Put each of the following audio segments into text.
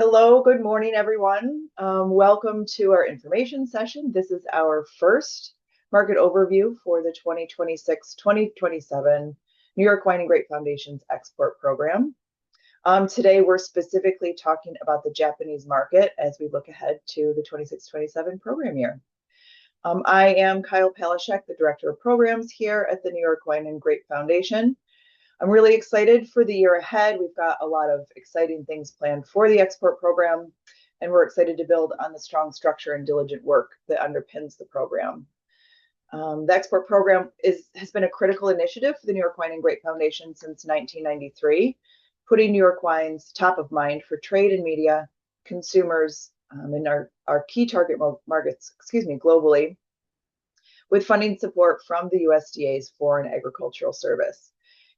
Hello, good morning, everyone. Welcome to our information session. This is our first market overview for the 2026-2027 New York Wine and Grape Foundation's export program. Today, we're specifically talking about the Japanese market as we look ahead to the 26-27 program year. I am Kyle Palashek, the Director of Programs here at the New York Wine and Grape Foundation. I'm really excited for the year ahead. We've got a lot of exciting things planned for the export program, and we're excited to build on the strong structure and diligent work that underpins the program. The export program has been a critical initiative for the New York Wine and Grape Foundation since 1993, putting New York wines top of mind for trade and media, consumers, in our key target markets, globally, with funding support from the USDA's Foreign Agricultural Service.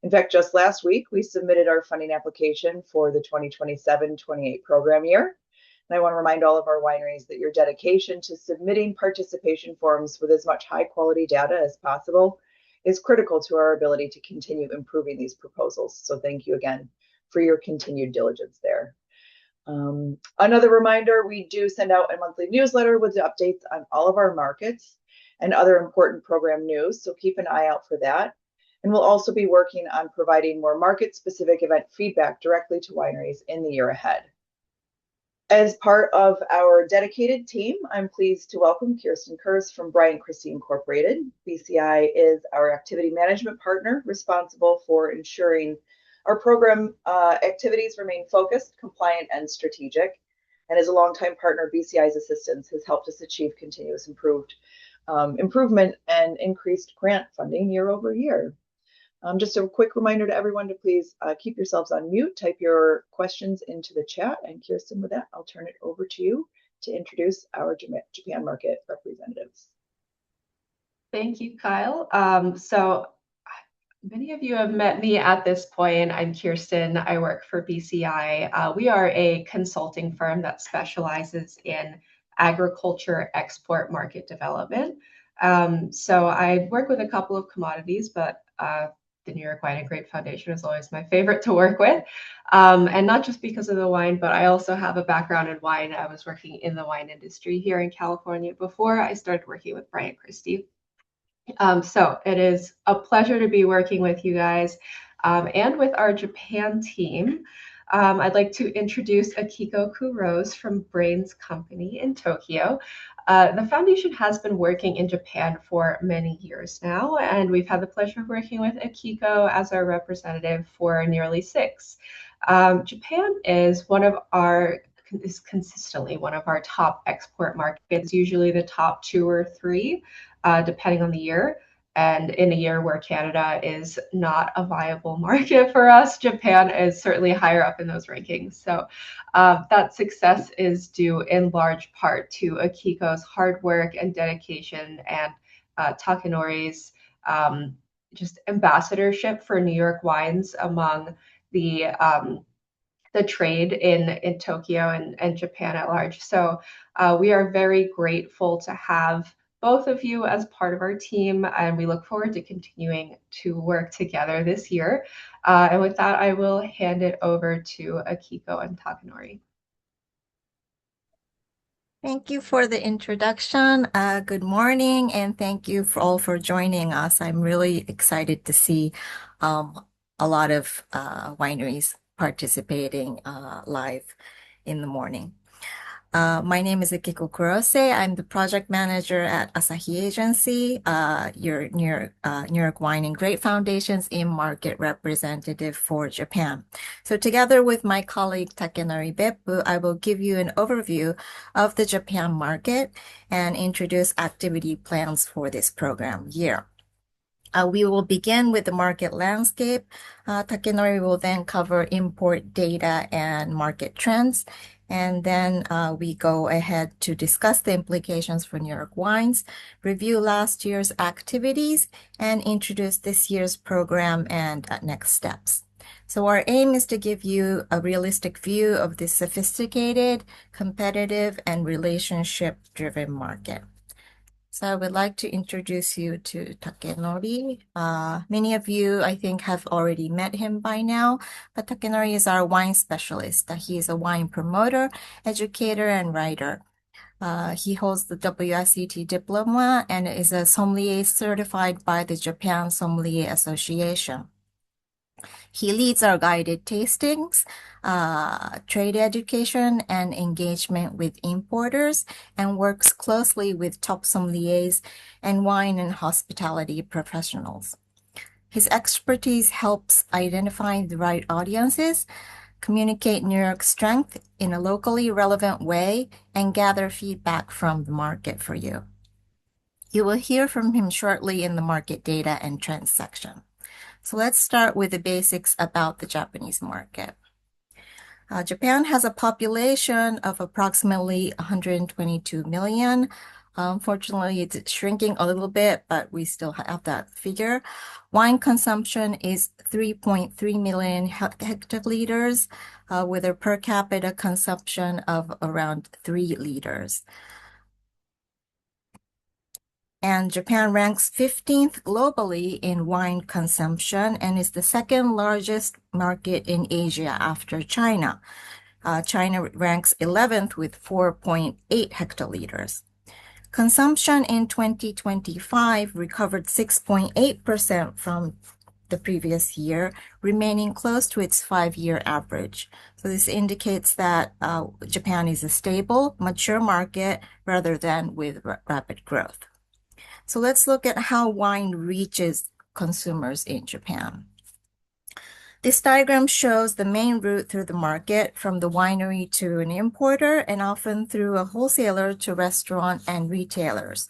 In fact, just last week, we submitted our funding application for the 2027-28 program year. And I want to remind all of our wineries that your dedication to submitting participation forms with as much high quality data as possible is critical to our ability to continue improving these proposals. So thank you again for your continued diligence there. Another reminder, we do send out a monthly newsletter with the updates on all of our markets and other important program news. So keep an eye out for that. And we'll also be working on providing more market-specific event feedback directly to wineries in the year ahead. As part of our dedicated team, I'm pleased to welcome Kirsten Kurz from Bryant Christie Incorporated. BCI is our activity management partner responsible for ensuring our program activities remain focused, compliant, and strategic. And as a longtime partner, BCI's assistance has helped us achieve continuous improvement and increased grant funding year over year. Just a quick reminder to everyone to please keep yourselves on mute, type your questions into the chat. And Kirsten, with that, I'll turn it over to you to introduce our Japan market representatives. Thank you, Kyle. So many of you have met me at this point. I'm Kirsten. I work for BCI. We are a consulting firm that specializes in agriculture export market development. So I work with a couple of commodities, but the New York Wine and Grape Foundation is always my favorite to work with. And not just because of the wine, but I also have a background in wine. I was working in the wine industry here in California before I started working with Bryant Christie. So it is a pleasure to be working with you guys and with our Japan team. I'd like to introduce Akiko Kurose from Brains Company in Tokyo. The foundation has been working in Japan for many years now, and we've had the pleasure of working with Akiko as our representative for nearly 6. Japan is consistently one of our top export markets, usually the top 2 or 3, depending on the year. And in a year where Canada is not a viable market for us, Japan is certainly higher up in those rankings. So that success is due in large part to Akiko's hard work and dedication and Takenori's just ambassadorship for New York wines among the trade in Tokyo and Japan at large. So we are very grateful to have both of you as part of our team, and we look forward to continuing to work together this year. And with that, I will hand it over to Akiko and Takenori. Thank you for the introduction. Good morning, and thank you all for joining us. I'm really excited to see a lot of wineries participating live in the morning. My name is Akiko Kurose. I'm the project manager at Asahi Agency, your New York Wine and Grape Foundation's in-market representative for Japan. So together with my colleague Takenori Beppu, I will give you an overview of the Japan market and introduce activity plans for this program year. We will begin with the market landscape. Takenori will then cover import data and market trends. And then we go ahead to discuss the implications for New York wines, review last year's activities, and introduce this year's program and next steps. So our aim is to give you a realistic view of this sophisticated, competitive, and relationship-driven market. So I would like to introduce you to Takenori. Many of you, I think, have already met him by now, but Takenori is our wine specialist. He is a wine promoter, educator, and writer. He holds the WSET Diploma and is a sommelier certified by the Japan Sommelier Association. He leads our guided tastings, trade education, and engagement with importers, and works closely with top sommeliers and wine and hospitality professionals. His expertise helps identify the right audiences, communicate New York strength in a locally relevant way, and gather feedback from the market for you. You will hear from him shortly in the market data and trends section. So let's start with the basics about the Japanese market. Japan has a population of approximately 122 million. Unfortunately, it's shrinking a little bit, but we still have that figure. Wine consumption is 3.3 million hectoliters, with a per capita consumption of around 3 liters. And Japan ranks 15th globally in wine consumption and is the second largest market in Asia after China. China ranks 11th with 4.8 hectoliters. Consumption in 2025 recovered 6.8% from the previous year, remaining close to its 5-year average. So this indicates that Japan is a stable, mature market rather than with rapid growth. So let's look at how wine reaches consumers in Japan. This diagram shows the main route through the market from the winery to an importer and often through a wholesaler to restaurant and retailers.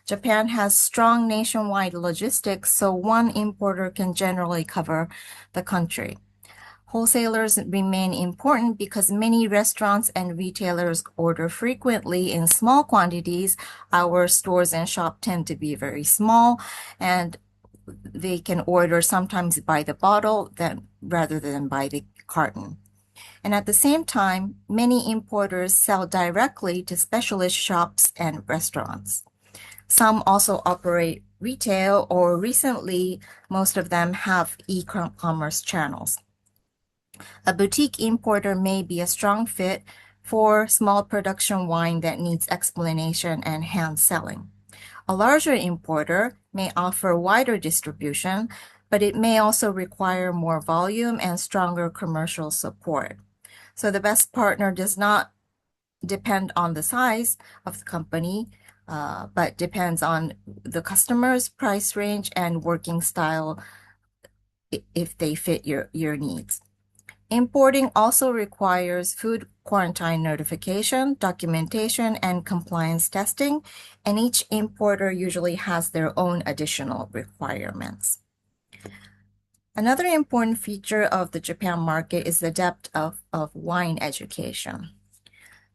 Japan has strong nationwide logistics, so one importer can generally cover the country. Wholesalers remain important because many restaurants and retailers order frequently in small quantities. Our stores and shops tend to be very small, and they can order sometimes by the bottle rather than by the carton. And at the same time, many importers sell directly to specialist shops and restaurants. Some also operate retail, or recently, most of them have e-commerce channels. A boutique importer may be a strong fit for small production wine that needs explanation and hand selling. A larger importer may offer wider distribution, but it may also require more volume and stronger commercial support. So the best partner does not depend on the size of the company, but depends on the customer's price range and working style if they fit your needs. Importing also requires food quarantine notification, documentation, and compliance testing, and each importer usually has their own additional requirements. Another important feature of the Japan market is the depth of wine education.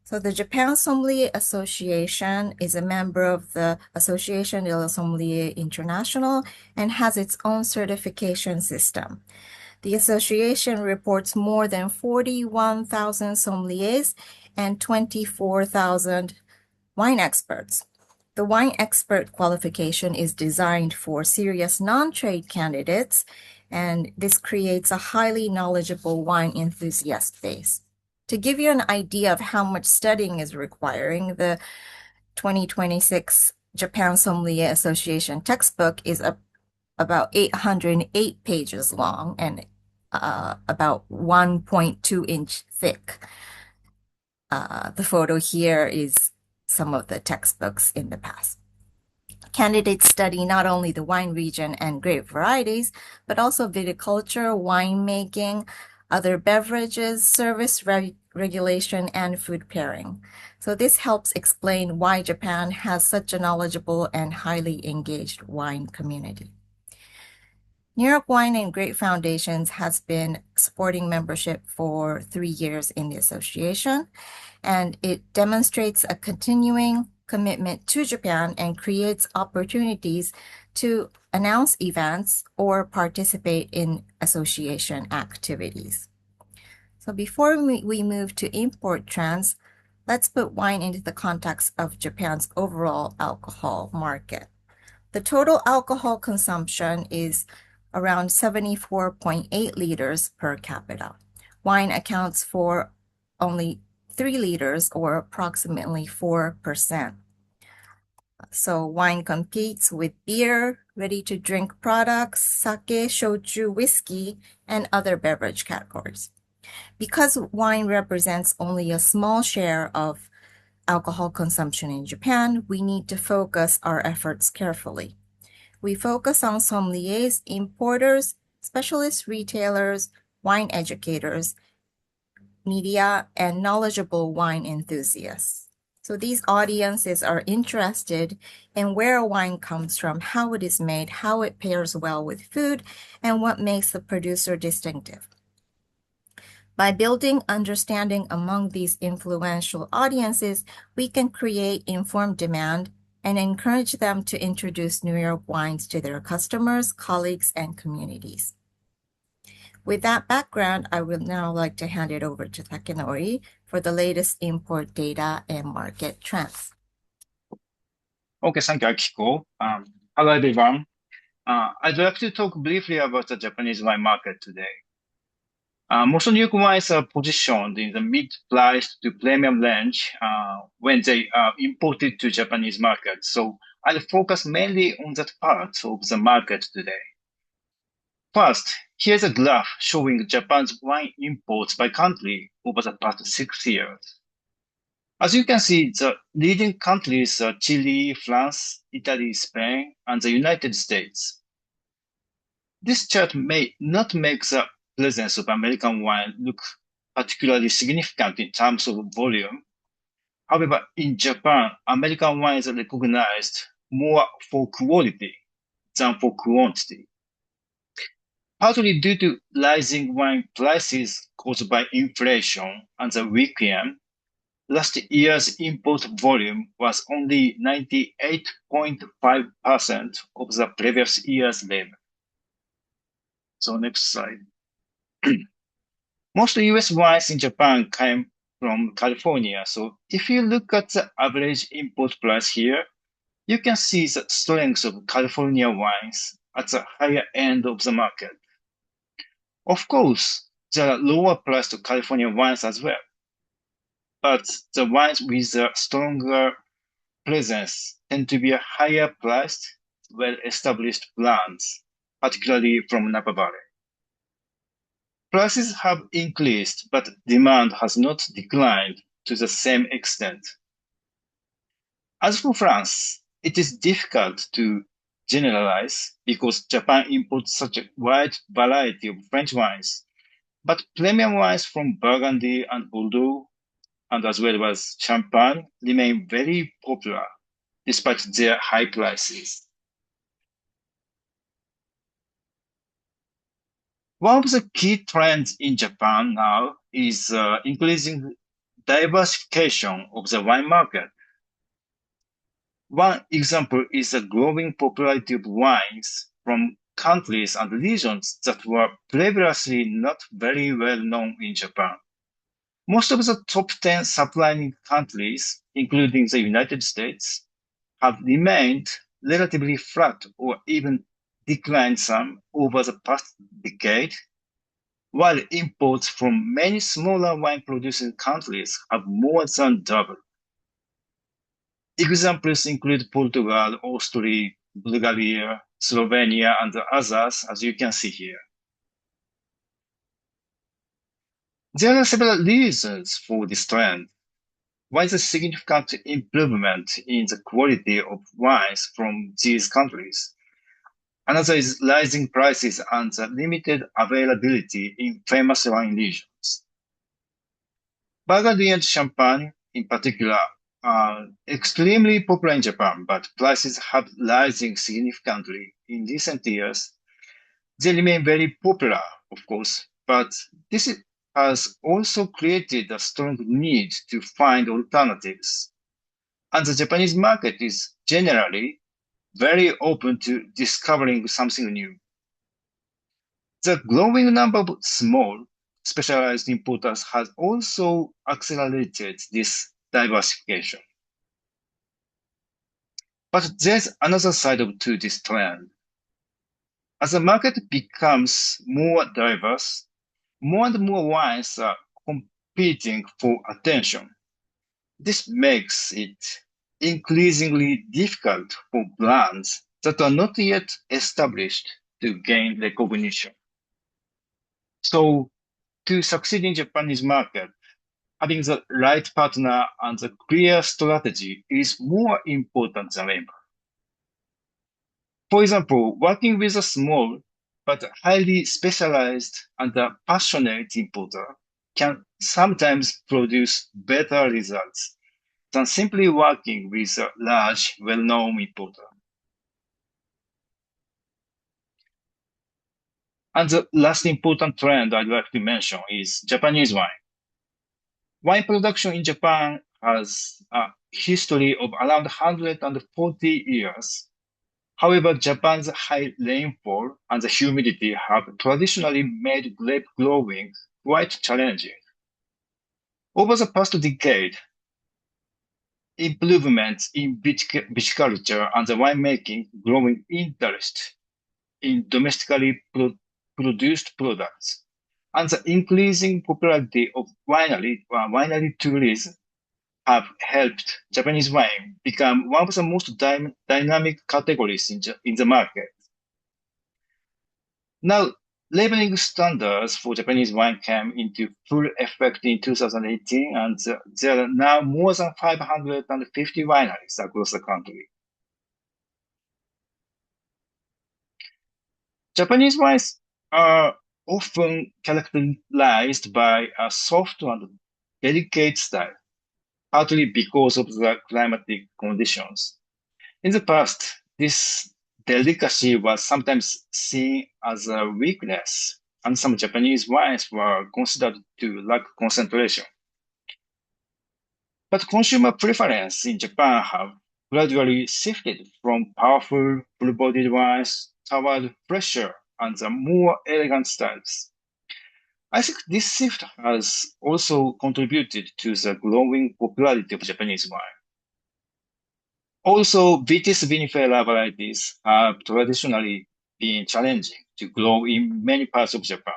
So the Japan Sommelier Association is a member of the Association de la Sommelier International and has its own certification system. The association reports more than 41,000 sommeliers and 24,000 wine experts. The wine expert qualification is designed for serious non-trade candidates, and this creates a highly knowledgeable wine enthusiast base. To give you an idea of how much studying is requiring, the 2026 Japan Sommelier Association textbook is about 808 pages long and about 1.2-inch thick. The photo here is some of the textbooks in the past. Candidates study not only the wine region and grape varieties, but also viticulture, winemaking, other beverages, service regulation, and food pairing. So this helps explain why Japan has such a knowledgeable and highly engaged wine community. New York Wine and Grape Foundations has been supporting membership for 3 years in the association, and it demonstrates a continuing commitment to Japan and creates opportunities to announce events or participate in association activities. So before we move to import trends, let's put wine into the context of Japan's overall alcohol market. The total alcohol consumption is around 74.8 liters per capita. Wine accounts for only 3 liters, or approximately 4%. So wine competes with beer, ready-to-drink products, sake, shochu, whiskey, and other beverage categories. Because wine represents only a small share of alcohol consumption in Japan, we need to focus our efforts carefully. We focus on sommeliers, importers, specialist retailers, wine educators, media, and knowledgeable wine enthusiasts. So these audiences are interested in where a wine comes from, how it is made, how it pairs well with food, and what makes the producer distinctive. By building understanding among these influential audiences, we can create informed demand and encourage them to introduce New York wines to their customers, colleagues, and communities. With that background, I would now like to hand it over to Takenori for the latest import data and market trends. Okay, thank you, Akiko. Hello, everyone. I'd like to talk briefly about the Japanese wine market today. Most New York wines are positioned in the mid-price to premium range when they are imported to Japanese market. So I'll focus mainly on that part of the market today. First, here's a graph showing Japan's wine imports by country over the past 6 years. As you can see, the leading countries are Chile, France, Italy, Spain, and the United States. This chart may not make the presence of American wine look particularly significant in terms of volume. However, in Japan, American wine is recognized more for quality than for quantity. Partly due to rising wine prices caused by inflation and the weak yen, last year's import volume was only 98.5% of the previous year's level. So next slide. Most US wines in Japan came from California. So if you look at the average import price here, you can see the strength of California wines at the higher end of the market. Of course, there are lower priced California wines as well, but the wines with a stronger presence tend to be a higher priced, well-established brands, particularly from Napa Valley. Prices have increased, but demand has not declined to the same extent. As for France, it is difficult to generalize because Japan imports such a wide variety of French wines, but premium wines from Burgundy and Bordeaux, and as well as Champagne, remain very popular despite their high prices. One of the key trends in Japan now is increasing diversification of the wine market. One example is the growing popularity of wines from countries and regions that were previously not very well known in Japan. Most of the top 10 supplying countries, including the United States, have remained relatively flat or even declined some over the past decade, while imports from many smaller wine producing countries have more than doubled. Examples include Portugal, Austria, Bulgaria, Slovenia, and others, as you can see here. There are several reasons for this trend. One is a significant improvement in the quality of wines from these countries. Another is rising prices and the limited availability in famous wine regions. Burgundy and Champagne, in particular, are extremely popular in Japan, but prices have risen significantly in recent years. They remain very popular, of course, but this has also created a strong need to find alternatives. And the Japanese market is generally very open to discovering something new. The growing number of small, specialized importers has also accelerated this diversification. But there's another side to this trend. As the market becomes more diverse, more and more wines are competing for attention. This makes it increasingly difficult for brands that are not yet established to gain recognition. So, to succeed in Japanese market, having the right partner and the clear strategy is more important than ever. For example, working with a small but highly specialized and passionate importer can sometimes produce better results than simply working with a large, well-known importer. And the last important trend I'd like to mention is Japanese wine. Wine production in Japan has a history of around 140 years. However, Japan's high rainfall and the humidity have traditionally made grape growing quite challenging. Over the past decade, improvements in viticulture and the winemaking growing interest in domestically produced products and the increasing popularity of winery tourism have helped Japanese wine become one of the most dynamic categories in the market. Now, labeling standards for Japanese wine came into full effect in 2018, and there are now more than 550 wineries across the country. Japanese wines are often characterized by a soft and delicate style, partly because of the climatic conditions. In the past, this delicacy was sometimes seen as a weakness, and some Japanese wines were considered to lack concentration. But consumer preference in Japan have gradually shifted from powerful, full-bodied wines toward fresher and the more elegant styles. I think this shift has also contributed to the growing popularity of Japanese wine. Also, Vitis vinifera varieties have traditionally been challenging to grow in many parts of Japan.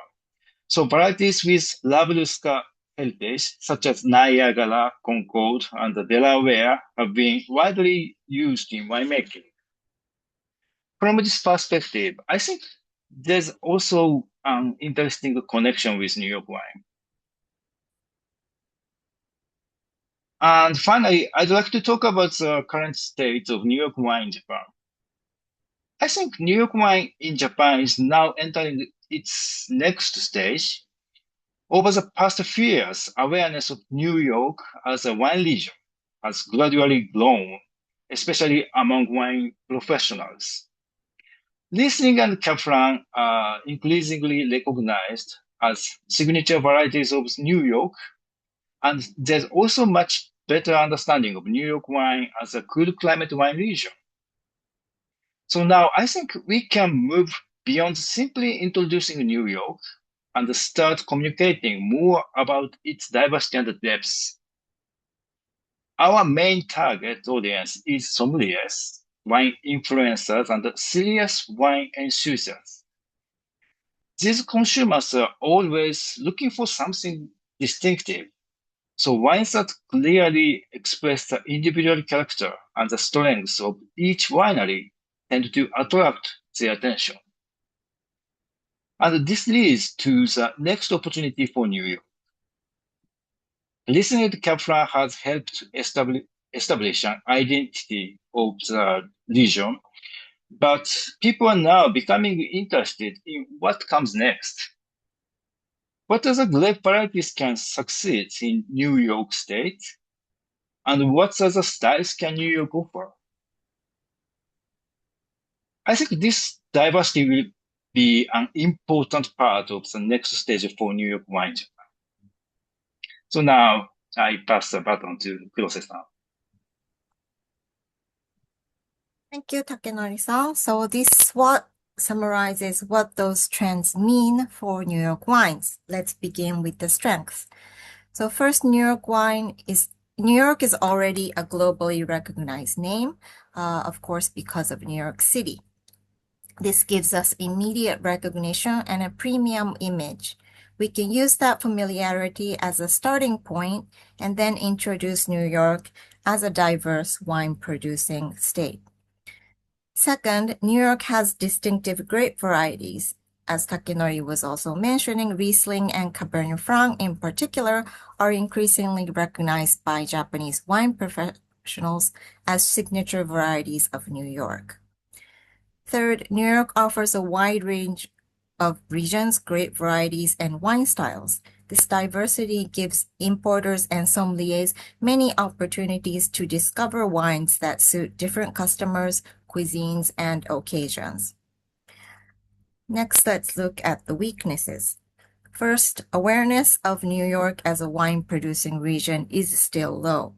So varieties with Labruska heritage, such as Niagara, Concord, and Delaware, have been widely used in winemaking. From this perspective, I think there's also an interesting connection with New York wine. And finally, I'd like to talk about the current state of New York wine in Japan. I think New York wine in Japan is now entering its next stage. Over the past few years, awareness of New York as a wine region has gradually grown, especially among wine professionals. Riesling and Cab Franc are increasingly recognized as signature varieties of New York, and there's also much better understanding of New York wine as a cool climate wine region. So now I think we can move beyond simply introducing New York and start communicating more about its diversity and depth. Our main target audience is sommeliers, wine influencers, and serious wine enthusiasts. These consumers are always looking for something distinctive. So wines that clearly express the individual character and the strengths of each winery tend to attract their attention. And this leads to the next opportunity for New York. Listening to Cab Franc has helped establish an identity of the region, but people are now becoming interested in what comes next. What other grape varieties can succeed in New York State? And what other styles can New York offer? I think this diversity will be an important part of the next stage for New York wine. So now I pass the baton to Kurose-san. Thank you, Takenori-san. So this summarizes what those trends mean for New York wines. Let's begin with the strengths. So first, New York wine is New York is already a globally recognized name, of course, because of New York City. This gives us immediate recognition and a premium image. We can use that familiarity as a starting point and then introduce New York as a diverse wine-producing state. Second, New York has distinctive grape varieties. As Takenori was also mentioning, Riesling and Cabernet Franc in particular are increasingly recognized by Japanese wine professionals as signature varieties of New York. Third, New York offers a wide range of regions, grape varieties, and wine styles. This diversity gives importers and sommeliers many opportunities to discover wines that suit different customers, cuisines, and occasions. Next, let's look at the weaknesses. First, awareness of New York as a wine-producing region is still low.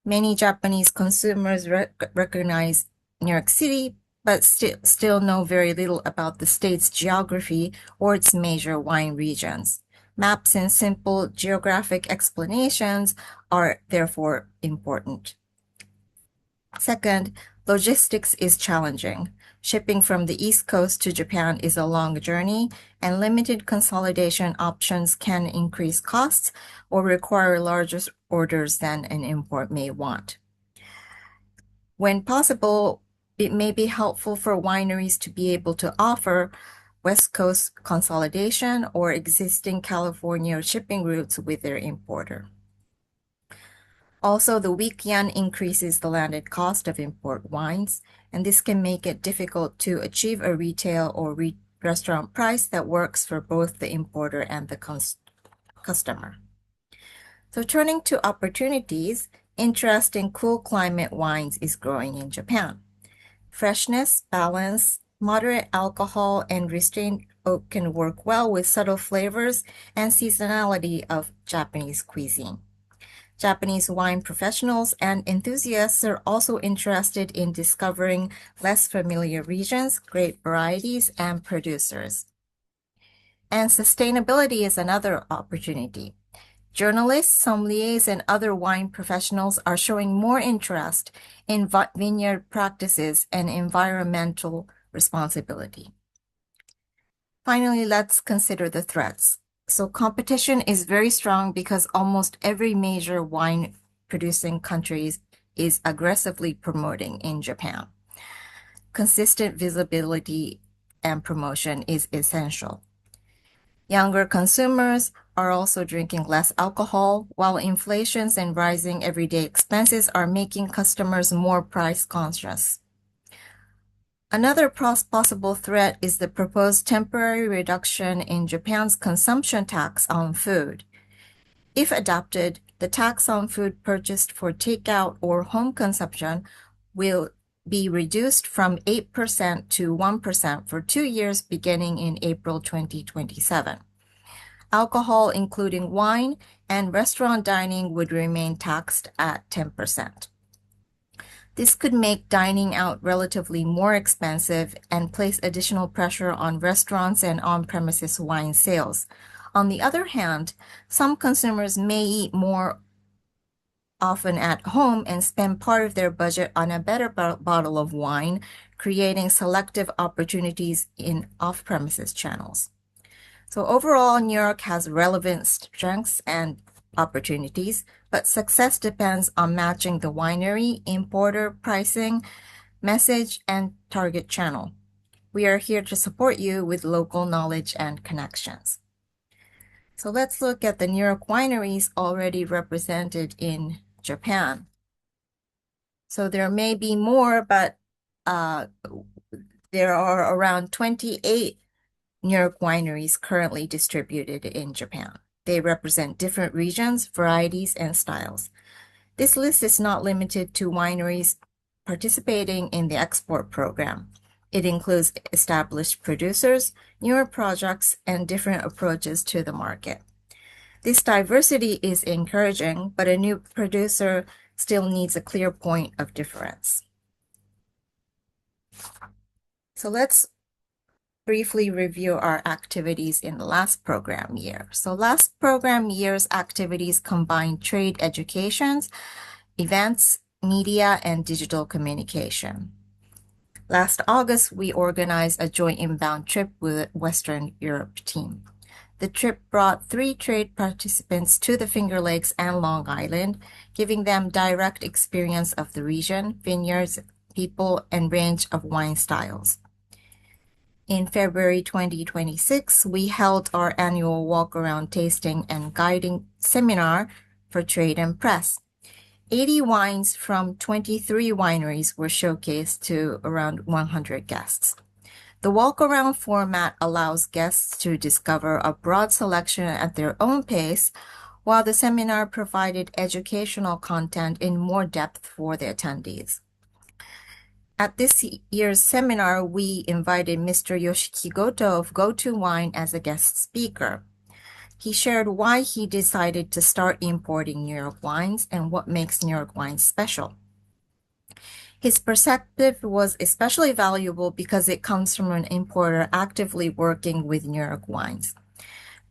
Many Japanese consumers recognize New York City, but still know very little about the state's geography or its major wine regions. Maps and simple geographic explanations are therefore important. Second, logistics is challenging. Shipping from the East Coast to Japan is a long journey, and limited consolidation options can increase costs or require larger orders than an import may want. When possible, it may be helpful for wineries to be able to offer West Coast consolidation or existing California shipping routes with their importer. Also, the weak yen increases the landed cost of import wines, and this can make it difficult to achieve a retail or restaurant price that works for both the importer and the customer. So turning to opportunities, interest in cool climate wines is growing in Japan. Freshness, balance, moderate alcohol, and restrained oak can work well with subtle flavors and seasonality of Japanese cuisine. Japanese wine professionals and enthusiasts are also interested in discovering less familiar regions, grape varieties, and producers. And sustainability is another opportunity. Journalists, sommeliers, and other wine professionals are showing more interest in vineyard practices and environmental responsibility. Finally, let's consider the threats. So competition is very strong because almost every major wine producing country is aggressively promoting in Japan. Consistent visibility and promotion is essential. Younger consumers are also drinking less alcohol, while inflations and rising everyday expenses are making customers more price conscious. Another possible threat is the proposed temporary reduction in Japan's consumption tax on food. If adopted, the tax on food purchased for takeout or home consumption will be reduced from 8% to 1% for 2 years beginning in April 2027. Alcohol, including wine and restaurant dining, would remain taxed at 10%. This could make dining out relatively more expensive and place additional pressure on restaurants and on-premises wine sales. On the other hand, some consumers may eat more often at home and spend part of their budget on a better bottle of wine, creating selective opportunities in off-premises channels. So overall, New York has relevant strengths and opportunities, but success depends on matching the winery, importer, pricing, message, and target channel. We are here to support you with local knowledge and connections. So let's look at the New York wineries already represented in Japan. So there may be more, but there are around 28 New York wineries currently distributed in Japan. They represent different regions, varieties, and styles. This list is not limited to wineries participating in the export program. It includes established producers, newer projects, and different approaches to the market. This diversity is encouraging, but a new producer still needs a clear point of difference. So let's briefly review our activities in the last program year. So last program year's activities combined trade educations, events, media, and digital communication. Last August, we organized a joint inbound trip with Western Europe team. The trip brought 3 trade participants to the Finger Lakes and Long Island, giving them direct experience of the region, vineyards, people, and range of wine styles. In February 2026, we held our annual walk-around tasting and guiding seminar for trade and press. 80 wines from 23 wineries were showcased to around 100 guests. The walk-around format allows guests to discover a broad selection at their own pace, while the seminar provided educational content in more depth for the attendees. At this year's seminar, we invited Mr. Yoshiki Goto of Go-To Wine as a guest speaker. He shared why he decided to start importing New York wines and what makes New York wines special. His perspective was especially valuable because it comes from an importer actively working with New York wines.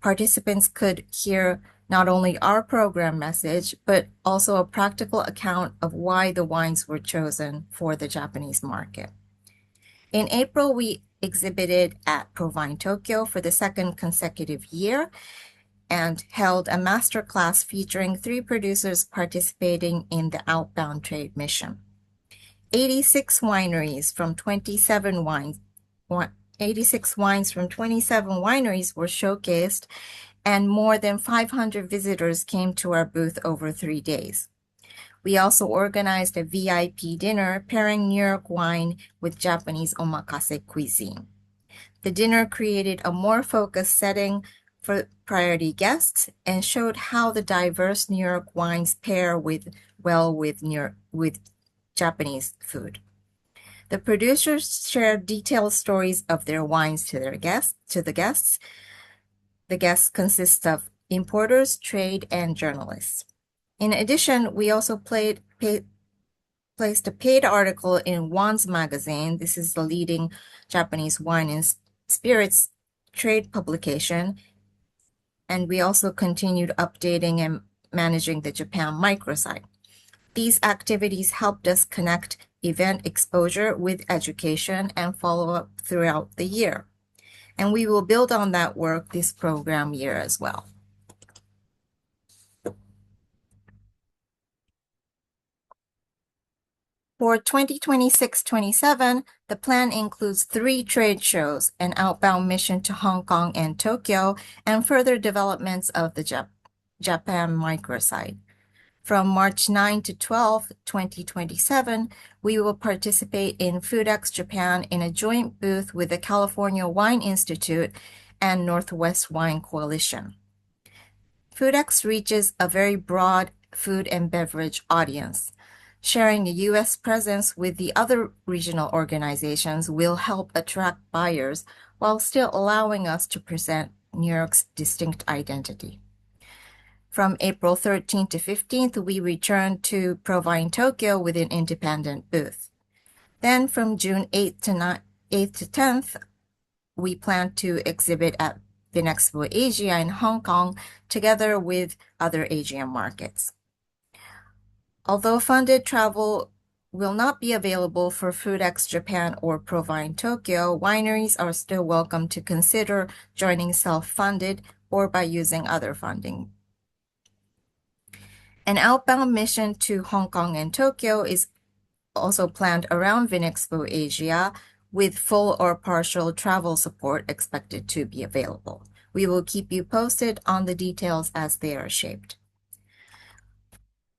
Participants could hear not only our program message, but also a practical account of why the wines were chosen for the Japanese market. In April, we exhibited at ProWine Tokyo for the second consecutive year and held a masterclass featuring 3 producers participating in the outbound trade mission. 86 wineries from 27 wines 86 wines from 27 wineries were showcased, and more than 500 visitors came to our booth over 3 days. We also organized a VIP dinner pairing New York wine with Japanese omakase cuisine. The dinner created a more focused setting for priority guests and showed how the diverse New York wines pair with Japanese food. The producers shared detailed stories of their wines to the guests. The guests consist of importers, trade, and journalists. In addition, we also placed a paid article in Wan's magazine. This is the leading Japanese wine and spirits trade publication. And we also continued updating and managing the Japan microsite. These activities helped us connect event exposure with education and follow-up throughout the year. And we will build on that work this program year as well. For 2026-27, the plan includes 3 trade shows, an outbound mission to Hong Kong and Tokyo, and further developments of the Japan microsite. From March 9 to 12, 2027, we will participate in FoodX Japan in a joint booth with the California Wine Institute and Northwest Wine Coalition. FoodX reaches a very broad food and beverage audience. Sharing a U.S. presence with the other regional organizations will help attract buyers while still allowing us to present New York's distinct identity. From April 13th to 15th, we returned to ProWine Tokyo with an independent booth. Then from June 8th to 10th, we plan to exhibit at Vinexpo Asia in Hong Kong together with other Asian markets. Although funded travel will not be available for FoodX Japan or ProWine Tokyo, wineries are still welcome to consider joining self-funded or by using other funding. An outbound mission to Hong Kong and Tokyo is also planned around Vinexpo Asia, with full or partial travel support expected to be available. We will keep you posted on the details as they are shaped.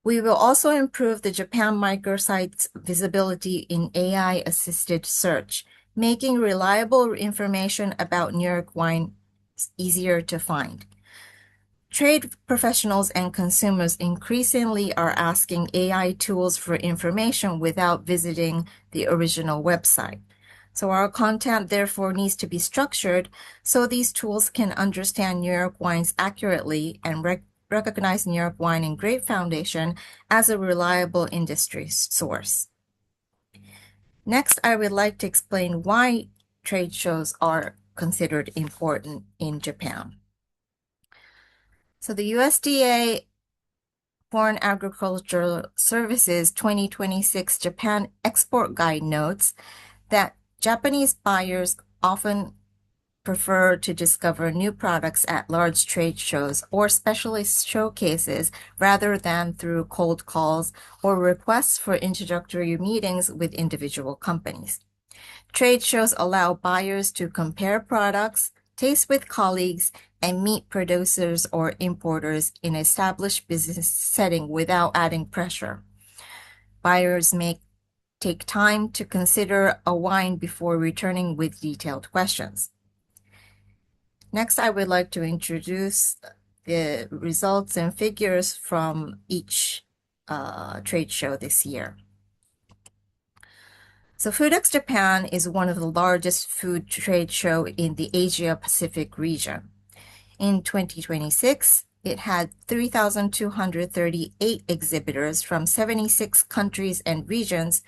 We will also improve the Japan microsite's visibility in AI-assisted search, making reliable information about New York wine easier to find. Trade professionals and consumers increasingly are asking AI tools for information without visiting the original website. So our content therefore needs to be structured so these tools can understand New York wines accurately and recognize New York Wine and Grape Foundation as a reliable industry source. Next, I would like to explain why trade shows are considered important in Japan. So the USDA Foreign Agricultural Services 2026 Japan Export Guide notes that Japanese buyers often prefer to discover new products at large trade shows or specialist showcases rather than through cold calls or requests for introductory meetings with individual companies. Trade shows allow buyers to compare products, taste with colleagues, and meet producers or importers in an established business setting without adding pressure. Buyers may take time to consider a wine before returning with detailed questions. Next, I would like to introduce the results and figures from each trade show this year. So Foodex Japan is one of the largest food trade show in the Asia Pacific region. In 2026, it had 3,238 exhibitors from 76 countries and regions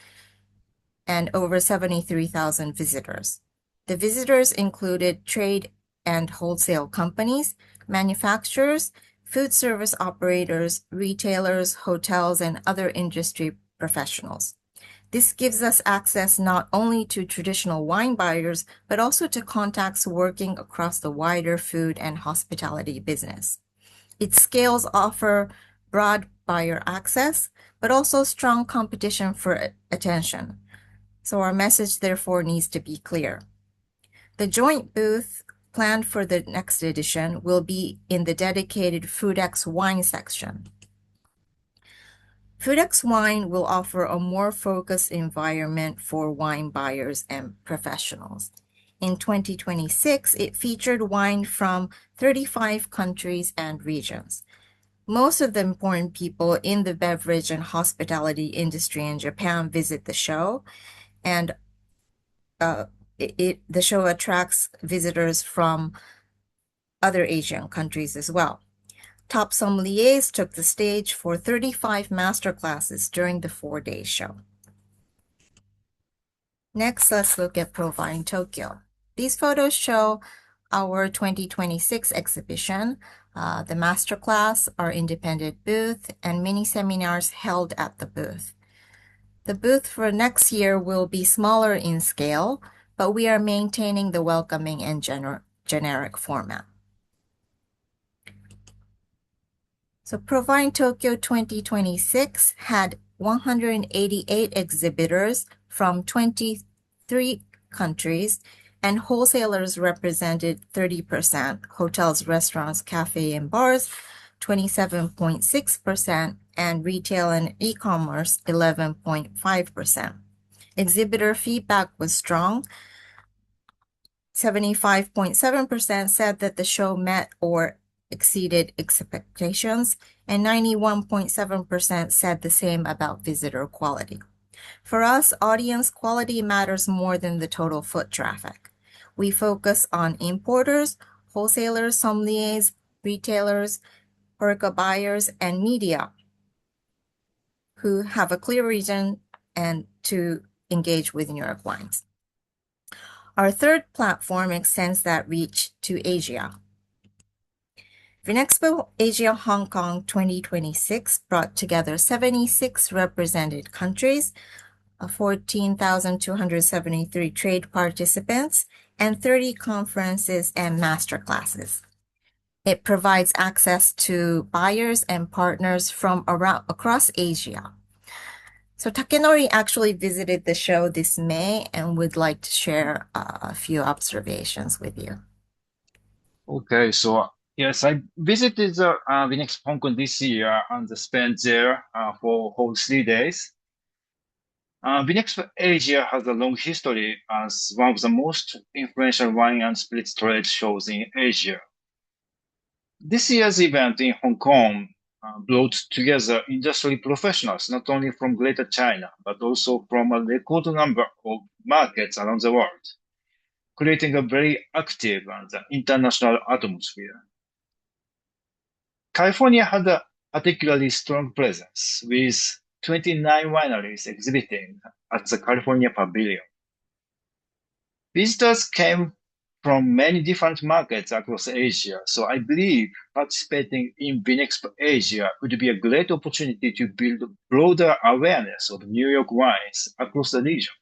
and over 73,000 visitors. The visitors included trade and wholesale companies, manufacturers, food service operators, retailers, hotels, and other industry professionals. This gives us access not only to traditional wine buyers, but also to contacts working across the wider food and hospitality business. Its scales offer broad buyer access, but also strong competition for attention. So our message, therefore, needs to be clear. The joint booth planned for the next edition will be in the dedicated Foodex Wine section. Foodex Wine will offer a more focused environment for wine buyers and professionals. In 2026, it featured wine from 35 countries and regions. Most of the important people in the beverage and hospitality industry in Japan visit the show, and the show attracts visitors from other Asian countries as well. Top sommeliers took the stage for 35 masterclasses during the 4-day show. Next, let's look at ProWine Tokyo. These photos show our 2026 exhibition, the masterclass, our independent booth, and mini seminars held at the booth. The booth for next year will be smaller in scale, but we are maintaining the welcoming and generic format. So ProWine Tokyo 2026 had 188 exhibitors from 23 countries, and wholesalers represented 30%, hotels, restaurants, cafes, and bars 27.6%, and retail and e-commerce 11.5%. Exhibitor feedback was strong. 75.7% said that the show met or exceeded expectations, and 91.7% said the same about visitor quality. For us, audience quality matters more than the total foot traffic. We focus on importers, wholesalers, sommeliers, retailers, HoReCa buyers, and media who have a clear reason and to engage with New York wines. Our third platform extends that reach to Asia. Vinexpo Asia Hong Kong 2026 brought together 76 represented countries, 14,273 trade participants, and 30 conferences and masterclasses. It provides access to buyers and partners from across Asia. So Takenori actually visited the show this May and would like to share a few observations with you. Okay, so yes, I visited Vinexpo Hong Kong this year and spent there for whole 3 days. Vinexpo Asia has a long history as one of the most influential wine and spirits trade shows in Asia. This year's event in Hong Kong brought together industry professionals, not only from Greater China, but also from a record number of markets around the world, creating a very active and international atmosphere. California had a particularly strong presence, with 29 wineries exhibiting at the California Pavilion. Visitors came from many different markets across Asia. So I believe participating in Vinexpo Asia would be a great opportunity to build broader awareness of New York wines across the region.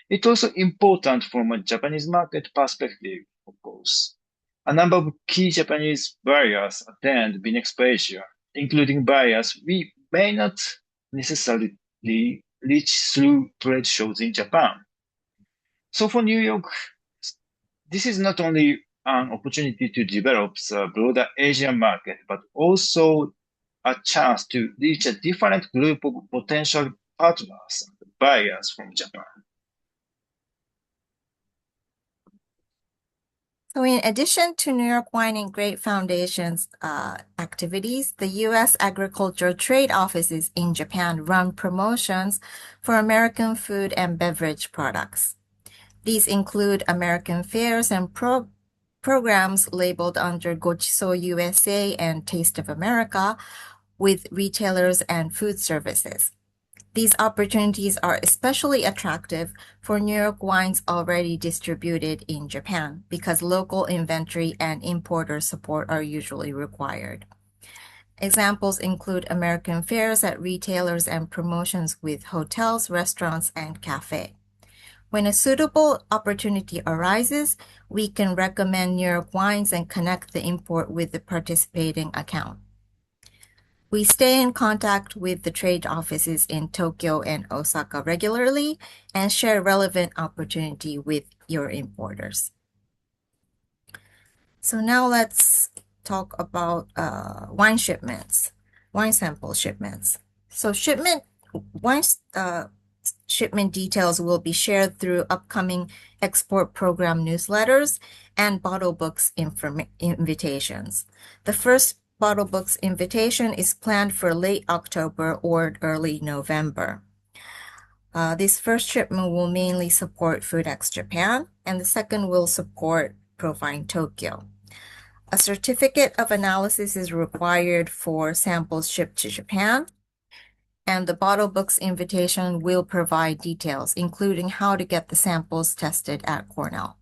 It's also important from a Japanese market perspective, of course. A number of key Japanese buyers attend Vinexpo Asia, including buyers we may not necessarily reach through trade shows in Japan. So for New York, this is not only an opportunity to develop the broader Asian market, but also a chance to reach a different group of potential partners and buyers from Japan. So in addition to New York Wine and Grape Foundation's activities, the U.S. Agriculture Trade Offices in Japan run promotions for American food and beverage products. These include American fairs and programs labeled under Gochiso USA and Taste of America with retailers and food services. These opportunities are especially attractive for New York wines already distributed in Japan because local inventory and importer support are usually required. Examples include American fairs at retailers and promotions with hotels, restaurants, and cafes. When a suitable opportunity arises, we can recommend New York wines and connect the import with the participating account. We stay in contact with the trade offices in Tokyo and Osaka regularly and share relevant opportunity with your importers. So now let's talk about wine shipments, wine sample shipments. So shipment details will be shared through upcoming export program newsletters and bottle books invitations. The first bottle books invitation is planned for late October or early November. This first shipment will mainly support Foodex Japan, and the second will support ProWine Tokyo. A certificate of analysis is required for samples shipped to Japan, and the bottle books invitation will provide details, including how to get the samples tested at Cornell.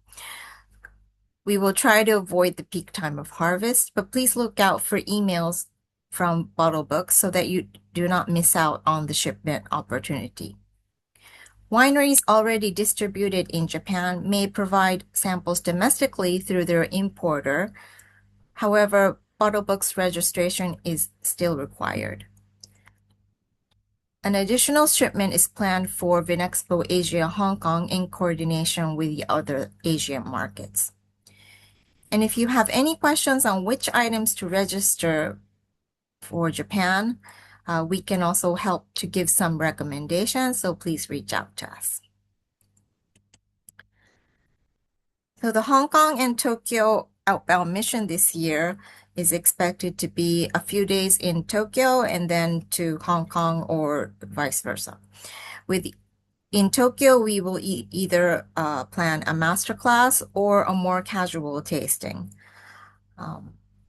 We will try to avoid the peak time of harvest, but please look out for emails from bottle books so that you do not miss out on the shipment opportunity. Wineries already distributed in Japan may provide samples domestically through their importer. However, bottle books registration is still required. An additional shipment is planned for Vinexpo Asia Hong Kong in coordination with the other Asian markets. And if you have any questions on which items to register for Japan, we can also help to give some recommendations, so please reach out to us. So the Hong Kong and Tokyo outbound mission this year is expected to be a few days in Tokyo and then to Hong Kong or vice versa. In Tokyo, we will either plan a masterclass or a more casual tasting.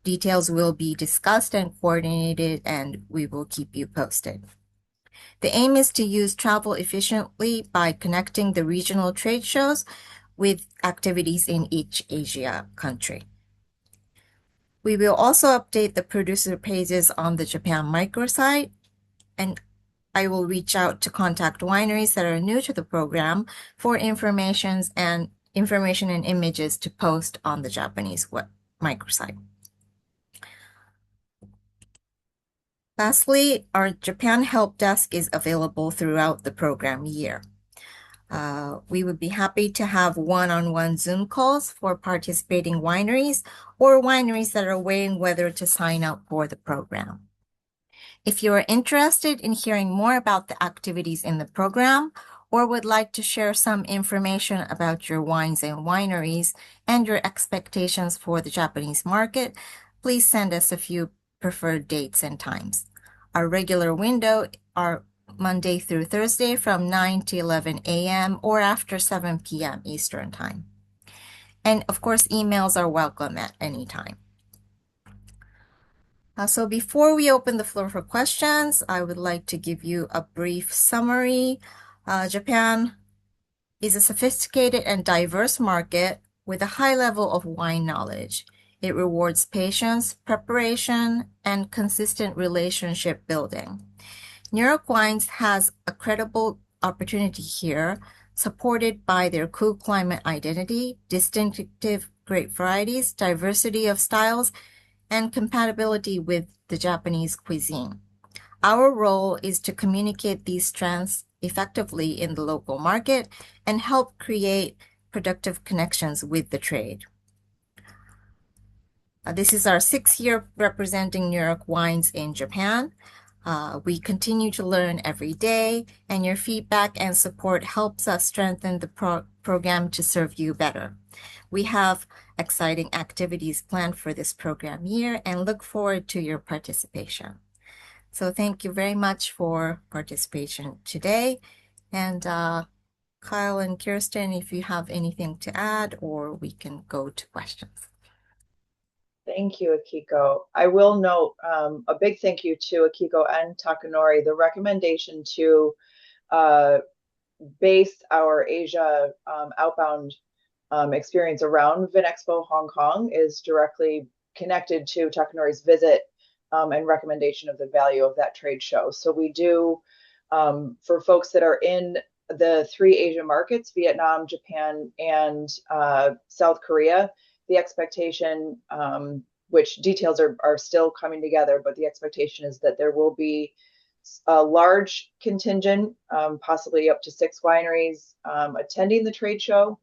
Details will be discussed and coordinated, and we will keep you posted. The aim is to use travel efficiently by connecting the regional trade shows with activities in each Asia country. We will also update the producer pages on the Japan microsite, and I will reach out to contact wineries that are new to the program for information and images to post on the Japanese microsite. Lastly, our Japan Help Desk is available throughout the program year. We would be happy to have one-on-one Zoom calls for participating wineries or wineries that are weighing whether to sign up for the program. If you are interested in hearing more about the activities in the program or would like to share some information about your wines and wineries and your expectations for the Japanese market, please send us a few preferred dates and times. Our regular window are Monday through Thursday from 9 to 11 a.m. or after 7 p.m. Eastern Time. And of course, emails are welcome at any time. So before we open the floor for questions, I would like to give you a brief summary. Japan is a sophisticated and diverse market with a high level of wine knowledge. It rewards patience, preparation, and consistent relationship building. New York Wines has a credible opportunity here, supported by their cool climate identity, distinctive grape varieties, diversity of styles, and compatibility with the Japanese cuisine. Our role is to communicate these strengths effectively in the local market and help create productive connections with the trade. This is our 6th year representing New York Wines in Japan. We continue to learn every day, and your feedback and support helps us strengthen the program to serve you better. We have exciting activities planned for this program year and look forward to your participation. So thank you very much for participation today. And Kyle and Kirsten, if you have anything to add, or we can go to questions. Thank you, Akiko. I will note a big thank you to Akiko and Takenori. The recommendation to base our Asia outbound experience around Vinexpo Hong Kong is directly connected to Takenori's visit and recommendation of the value of that trade show. So we do, for folks that are in the 3 Asia markets, Vietnam, Japan, and South Korea, the expectation, which details are still coming together, but the expectation is that there will be a large contingent, possibly up to 6 wineries attending the trade show,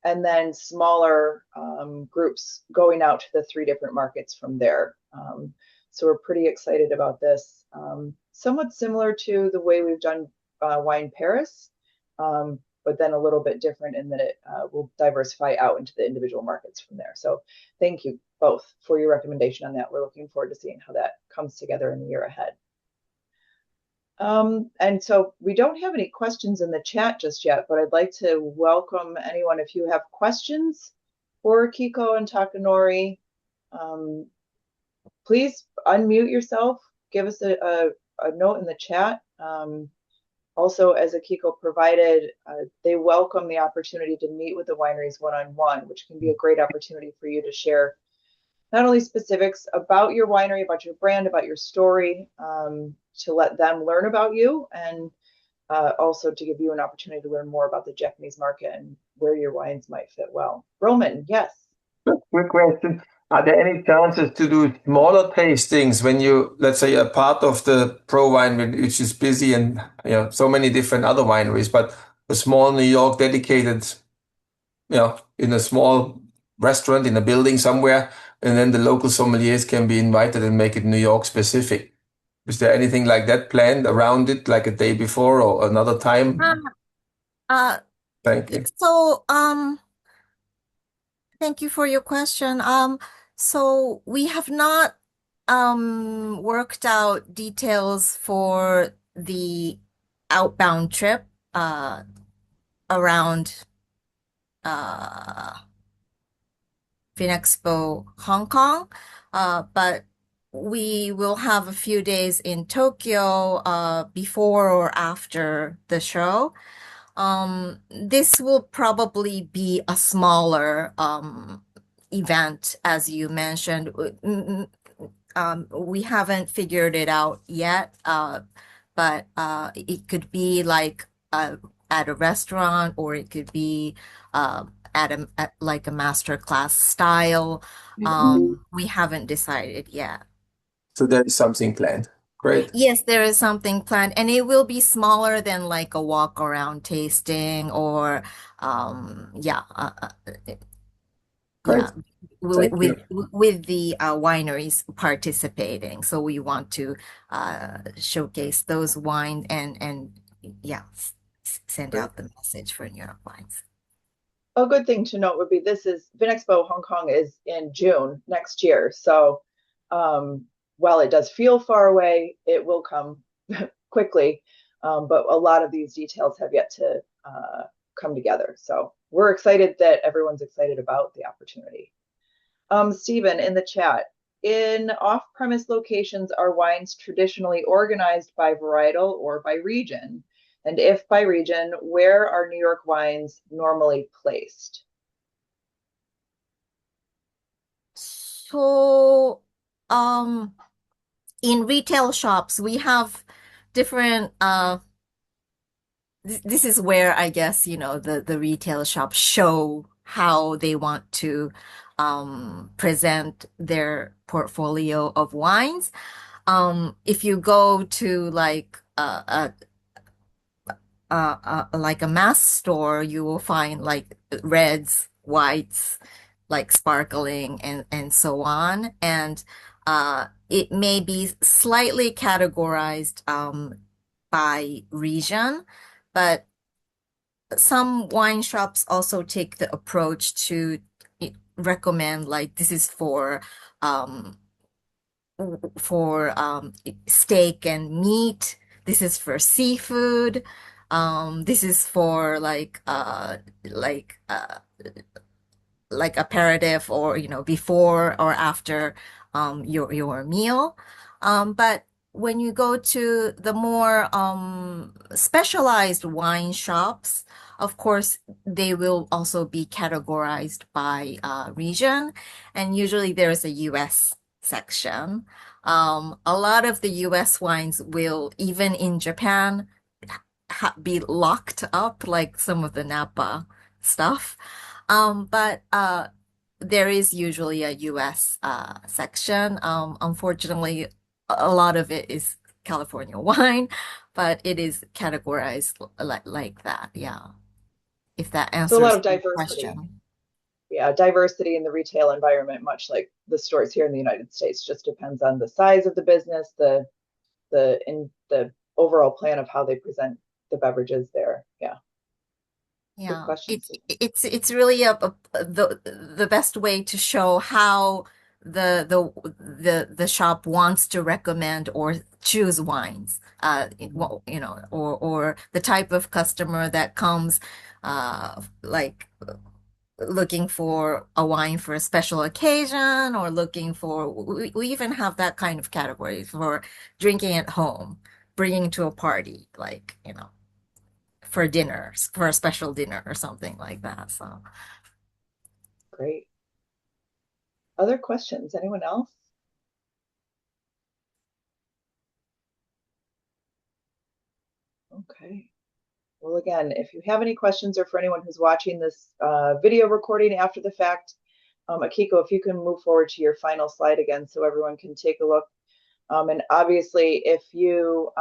and then smaller groups going out to the 3 different markets from there. So we're pretty excited about this. Somewhat similar to the way we've done Wine Paris, but then a little bit different in that it will diversify out into the individual markets from there. So thank you both for your recommendation on that. We're looking forward to seeing how that comes together in the year ahead. And so we don't have any questions in the chat just yet, but I'd like to welcome anyone if you have questions for Akiko and Takenori. Please unmute yourself, give us a note in the chat. Also, as Akiko provided, they welcome the opportunity to meet with the wineries one-on-one, which can be a great opportunity for you to share not only specifics about your winery, about your brand, about your story, to let them learn about you, and also to give you an opportunity to learn more about the Japanese market and where your wines might fit well. Roman, yes. Quick question. Are there any chances to do smaller tastings when you, let's say, a part of the ProWine, which is busy and so many different other wineries, but a small New York dedicated, in a small restaurant in a building somewhere, and then the local sommeliers can be invited and make it New York specific? Is there anything like that planned around it, like a day before or another time? Thank you. So, thank you for your question. So we have not worked out details for the outbound trip around Vinexpo Hong Kong, but we will have a few days in Tokyo before or after the show. This will probably be a smaller event, as you mentioned. We haven't figured it out yet, but it could be like at a restaurant, or it could be at like a masterclass style. We haven't decided yet. So there is something planned. Great. Yes, there is something planned, and it will be smaller than like a walk around tasting or Great. with the wineries participating. So we want to showcase those wines and send out the message for New York wines. A good thing to note would be Vinexpo Hong Kong is in June next year. So while it does feel far away, it will come quickly. But a lot of these details have yet to come together. So we're excited that everyone's excited about the opportunity. Stephen, in the chat, in off-premise locations, are wines traditionally organized by varietal or by region? And if by region, where are New York wines normally placed? So, in retail shops, we have different this is where I guess, the retail shops show how they want to present their portfolio of wines. If you go to like a mass store, you will find like reds, whites, like sparkling and so on. And it may be slightly categorized by region, but some wine shops also take the approach to recommend like this is um for steak and meat. This is for seafood. This is for like aperitif or before or after your meal. But when you go to the more specialized wine shops, of course, they will also be categorized by region, and usually there's a US section. A lot of the US wines will, even in Japan, be locked up, like some of the Napa stuff. But there is usually a US section. Unfortunately, a lot of it is California wine, but it is categorized like that. Yeah. If that So a lot answers of your diversity. question. Yeah, diversity in the retail environment, much like the stores here in the United States, just depends on the size of the business, the overall plan of how they present the beverages there. Yeah. Good Yeah, questions. it's really the best way to show how the shop wants to recommend or choose wines. Well, or the type of customer that comes, like looking for a wine for a special occasion, or looking for we even have that kind of category for drinking at home, bringing to a party, like for dinner, for a special dinner or something like that. So, Great. Other questions? Anyone else? Okay. Well, again, if you have any questions, or for anyone who's watching this video recording after the fact, Akiko, if you can move forward to your final slide again so everyone can take a look. And obviously, if you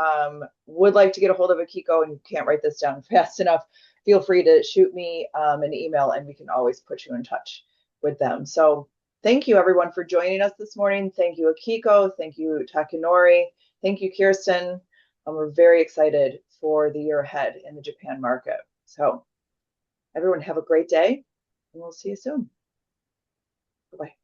would like to get a hold of Akiko and you can't write this down fast enough, feel free to shoot me an email and we can always put you in touch with them. So thank you, everyone, for joining us this morning. Thank you, Akiko. Thank you, Takenori. Thank you, Kirsten. We're very excited for the year ahead in the Japan market. So everyone have a great day, and we'll see you soon. Bye-bye.